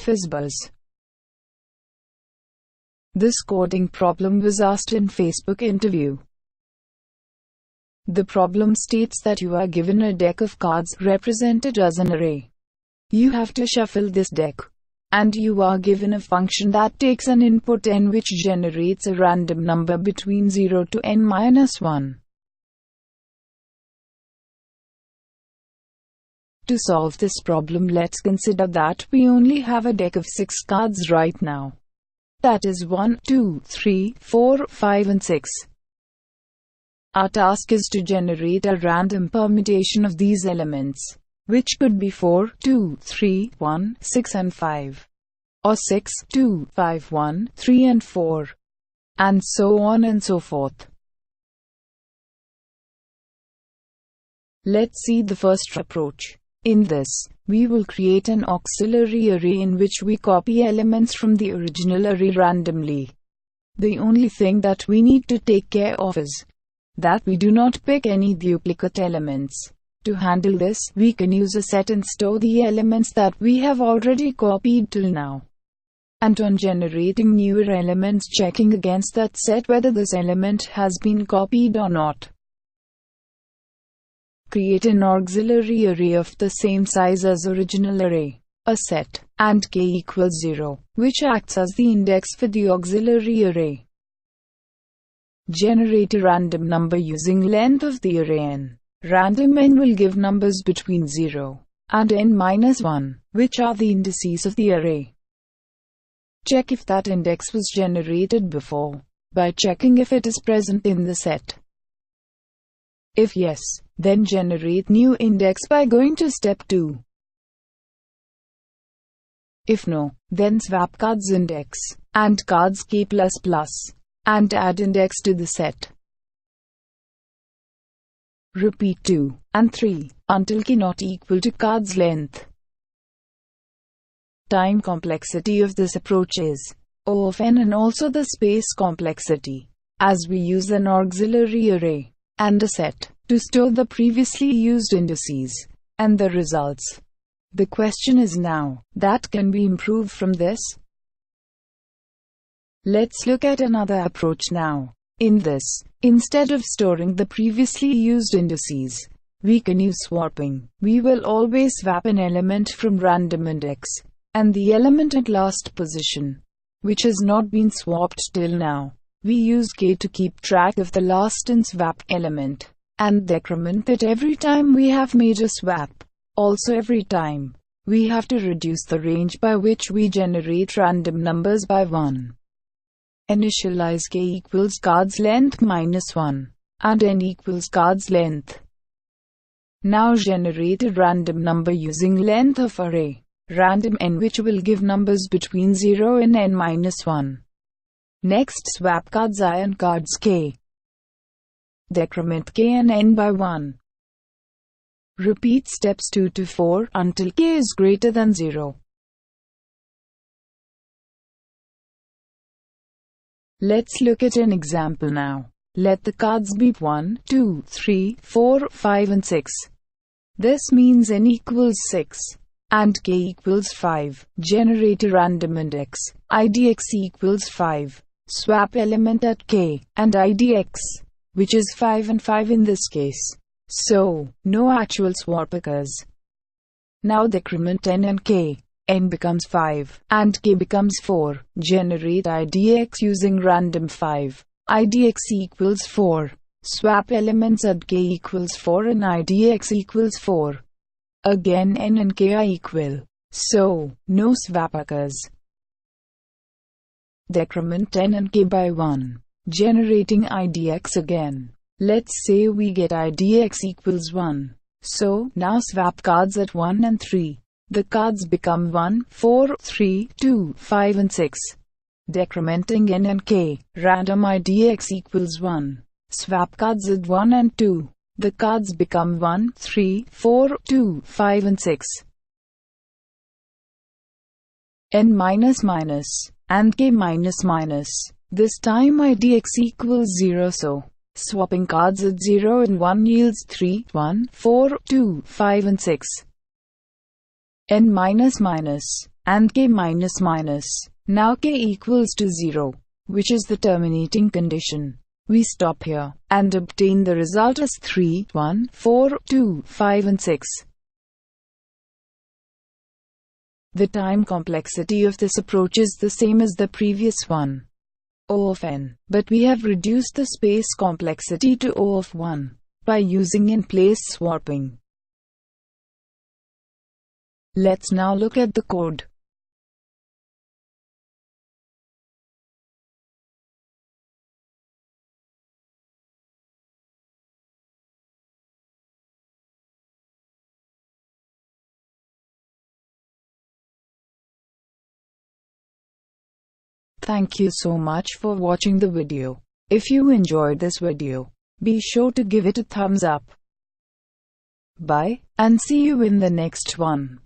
Fizzbuzz. This coding problem was asked in Facebook interview. The problem states that you are given a deck of cards represented as an array. You have to shuffle this deck, and you are given a function that takes an input n which generates a random number between 0 to n-1. To solve this problem, let's consider that we only have a deck of 6 cards right now. That is 1, 2, 3, 4, 5 and 6. Our task is to generate a random permutation of these elements, which could be 4, 2, 3, 1, 6 and 5, or 6, 2, 5, 1, 3 and 4, and so on and so forth. Let's see the first approach. In this, we will create an auxiliary array in which we copy elements from the original array randomly. The only thing that we need to take care of is that we do not pick any duplicate elements. To handle this, we can use a set and store the elements that we have already copied till now. And on generating newer elements, checking against that set whether this element has been copied or not. Create an auxiliary array of the same size as original array, a set, and k equals 0, which acts as the index for the auxiliary array. Generate a random number using length of the array n. Random n will give numbers between 0 and n-1, which are the indices of the array. Check if that index was generated before, by checking if it is present in the set. If yes, then generate new index by going to step 2. If no, then swap cards index and cards k++, and add index to the set. Repeat 2 and 3 until k not equal to card's length. Time complexity of this approach is O of n and also the space complexity, as we use an auxiliary array and a set to store the previously used indices and the results. The question is now, that can be improved from this? Let's look at another approach now. In this, instead of storing the previously used indices, we can use swapping. We will always swap an element from random index and the element at last position, which has not been swapped till now. We use k to keep track of the last unswapped element, and decrement it every time we have made a swap. Also every time, we have to reduce the range by which we generate random numbers by 1. Initialize k equals card's length minus 1, and n equals card's length. Now generate a random number using length of array, random n, which will give numbers between 0 and n-1. Next, swap cards I and cards k. Decrement k and n by 1. Repeat steps 2 to 4 until k is greater than 0. Let's look at an example now. Let the cards be 1, 2, 3, 4, 5 and 6. This means n equals 6 and k equals 5. Generate a random index, idx equals 5. Swap element at k and idx, which is 5 and 5 in this case. So, no actual swap occurs. Now decrement n and k. N becomes 5, and k becomes 4. Generate idx using random 5. idx equals 4. Swap elements at k equals 4 and idx equals 4. Again n and k are equal. So, no swap occurs. Decrement n and k by 1. Generating idx again. Let's say we get idx equals 1. So, now swap cards at 1 and 3. The cards become 1, 4, 3, 2, 5 and 6. Decrementing n and k. Random idx equals 1. Swap cards at 1 and 2. The cards become 1, 3, 4, 2, 5 and 6. N minus minus and k minus minus. This time idx equals 0, so swapping cards at 0 and 1 yields 3, 1, 4, 2, 5 and 6. N minus minus and k minus minus. Now k equals to 0, which is the terminating condition. We stop here and obtain the result as 3, 1, 4, 2, 5 and 6. The time complexity of this approach is the same as the previous one, O of n, but we have reduced the space complexity to O of 1 by using in-place swapping. Let's now look at the code. Thank you so much for watching the video. If you enjoyed this video, be sure to give it a thumbs up. Bye, and see you in the next one.